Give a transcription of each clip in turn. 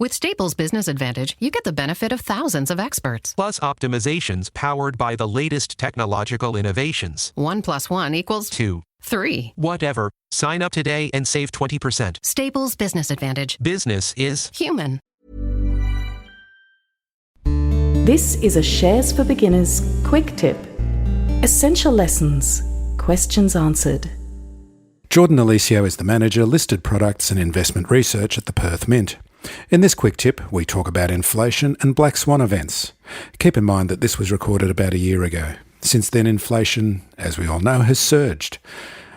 With Staples Business Advantage, you get the benefit of thousands of experts. Plus optimizations powered by the latest technological innovations. 1 + 1 = 2. 3. Whatever. Sign up today and save 20%. Staples Business Advantage. Business is human. This is a Shares for Beginners quick tip. Essential lessons. Questions answered. Jordan Eliseo is the Manager, Listed Products and Investment Research at the Perth Mint. In this quick tip, we talk about inflation and Black Swan events. Keep in mind that this was recorded about a year ago. Since then, inflation, as we all know, has surged.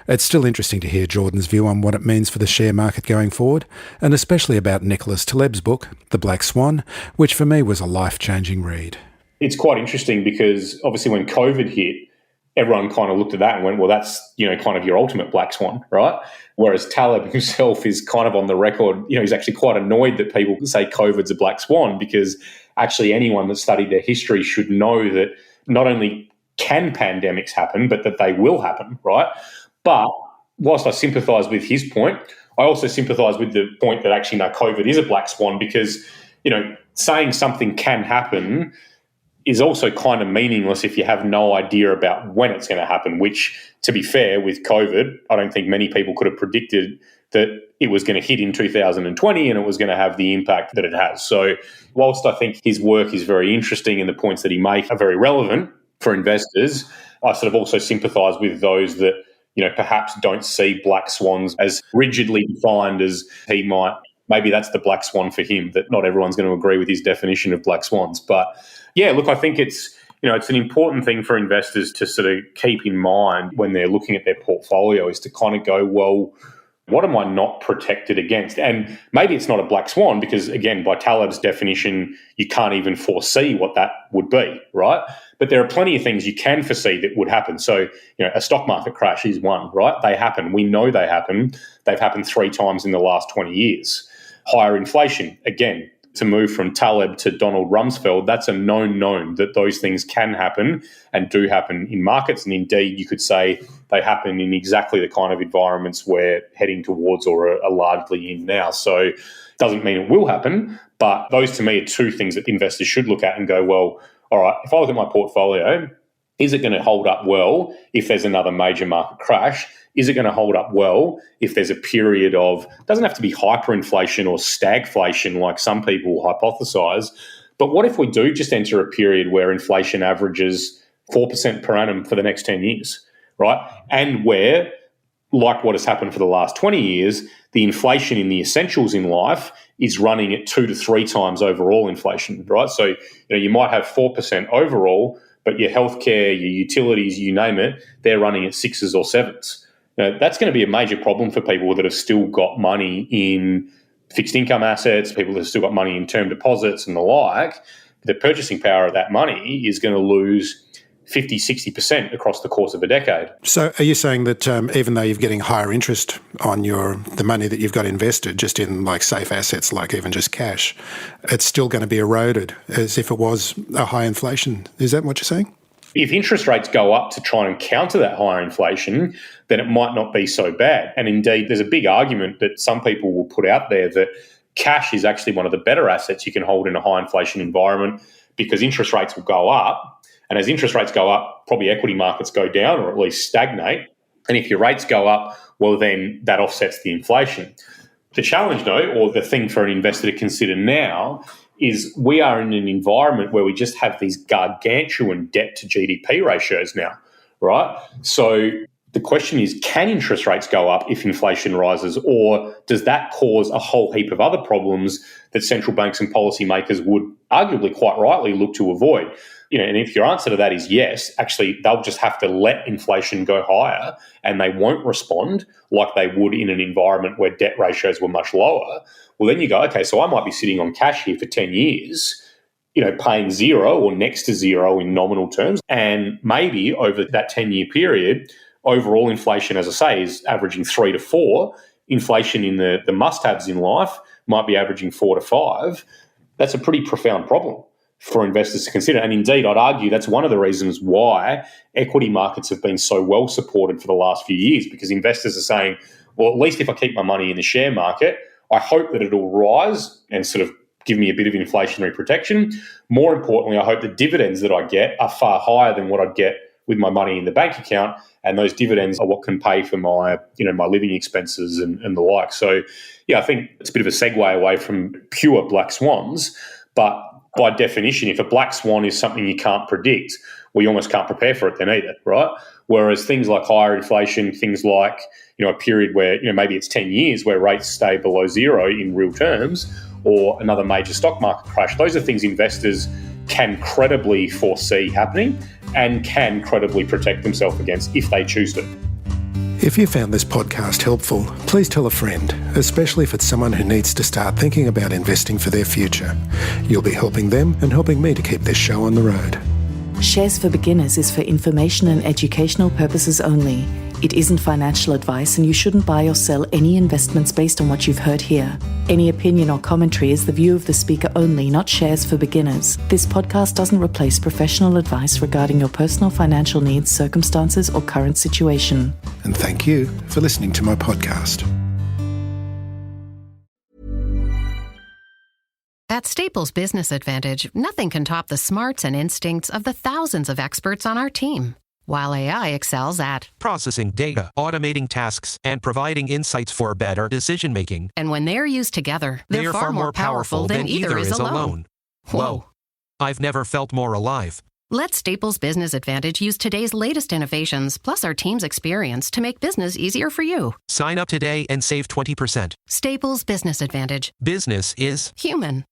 It's still interesting to hear Jordan's view on what it means for the share market going forward, and especially about Nicholas Taleb's book, The Black Swan, which for me was a life-changing read. It's quite interesting because obviously when COVID hit, everyone kind of looked at that and went, well, that's, kind of your ultimate black swan, right? Whereas Taleb himself is kind of on the record, he's actually quite annoyed that people say COVID's a black swan, because actually anyone that studied their history should know that not only can pandemics happen, but that they will happen, right? But whilst I sympathise with his point, I also sympathise with the point that actually, no, COVID is a black swan, because, saying something can happen is also kind of meaningless if you have no idea about when it's going to happen, which, to be fair, with COVID, I don't think many people could have predicted that it was going to hit in 2020 and it was going to have the impact that it has. So whilst I think his work is very interesting and the points that he makes are very relevant for investors, I sort of also sympathise with those that, perhaps don't see black swans as rigidly defined as he might. Maybe that's the black swan for him, that not everyone's going to agree with his definition of black swans. But yeah, look, I think it's an important thing for investors to sort of keep in mind when they're looking at their portfolio, is to kind of go, well, what am I not protected against? And maybe it's not a black swan because, again, by Taleb's definition, you can't even foresee what that would be, right? But there are plenty of things you can foresee that would happen. So, a stock market crash is one, right? They happen. We know they happen. They've happened 3 times in the last 20 years. Higher inflation, again, to move from Taleb to Donald Rumsfeld, that's a known that those things can happen and do happen in markets. And indeed, you could say they happen in exactly the kind of environments we're heading towards or are largely in now. So doesn't mean it will happen, but those to me are 2 things that investors should look at and go, well, all right, if I look at my portfolio, is it going to hold up well if there's another major market crash? Is it going to hold up well if there's a period of, doesn't have to be hyperinflation or stagflation like some people hypothesize, but what if we do just enter a period where inflation averages 4% per annum for the next 10 years, right? And where, like what has happened for the last 20 years, the inflation in the essentials in life is running at 2 to 3 times overall inflation, right? So, you might have 4% overall, but your healthcare, your utilities, you name it, they're running at 6s or 7s. That's going to be a major problem for people that have still got money in fixed income assets, people that have still got money in term deposits and the like. The purchasing power of that money is going to lose 50, 60% across the course of a decade. So are you saying that even though you're getting higher interest on the money that you've got invested just in like safe assets, like even just cash, it's still going to be eroded as if it was a high inflation? Is that what you're saying? If interest rates go up to try and counter that higher inflation, then it might not be so bad. And indeed, there's a big argument that some people will put out there that cash is actually one of the better assets you can hold in a high inflation environment because interest rates will go up. And as interest rates go up, probably equity markets go down or at least stagnate. And if your rates go up, well, then that offsets the inflation. The challenge, though, or the thing for an investor to consider now, is we are in an environment where we just have these gargantuan debt to GDP ratios now, right? So the question is, can interest rates go up if inflation rises, or does that cause a whole heap of other problems that central banks and policymakers would arguably quite rightly look to avoid? And if your answer to that is yes, actually they'll just have to let inflation go higher and they won't respond like they would in an environment where debt ratios were much lower. Well, then you go, okay, so I might be sitting on cash here for 10 years, paying 0 or next to 0 in nominal terms. And maybe over that 10-year period, overall inflation, as I say, is averaging 3 to 4. Inflation in the must-haves in life might be averaging 4 to 5. That's a pretty profound problem for investors to consider. And indeed, I'd argue that's one of the reasons why equity markets have been so well supported for the last few years, because investors are saying, well, at least if I keep my money in the share market, I hope that it'll rise and sort of give me a bit of inflationary protection. More importantly, I hope the dividends that I get are far higher than what I'd get with my money in the bank account, and those dividends are what can pay for my, my living expenses and the like. So, I think it's a bit of a segue away from pure black swans, but by definition, if a black swan is something you can't predict, well, you almost can't prepare for it then either, right? Whereas things like higher inflation, things like, a period where, maybe it's 10 years where rates stay below zero in real terms, or another major stock market crash, those are things investors can credibly foresee happening and can credibly protect themselves against if they choose to. If you found this podcast helpful, please tell a friend, especially if it's someone who needs to start thinking about investing for their future. You'll be helping them and helping me to keep this show on the road. Shares for Beginners is for information and educational purposes only. It isn't financial advice, and you shouldn't buy or sell any investments based on what you've heard here. Any opinion or commentary is the view of the speaker only, not Shares for Beginners. This podcast doesn't replace professional advice regarding your personal financial needs, circumstances, or current situation. And thank you for listening to my podcast. At Staples Business Advantage, nothing can top the smarts and instincts of the thousands of experts on our team. While AI excels at processing data, automating tasks, and providing insights for better decision-making. And when they're used together, they're far more powerful than either is alone. Whoa. I've never felt more alive. Let Staples Business Advantage use today's latest innovations, plus our team's experience to make business easier for you. Sign up today and save 20%. Staples Business Advantage. Business is human.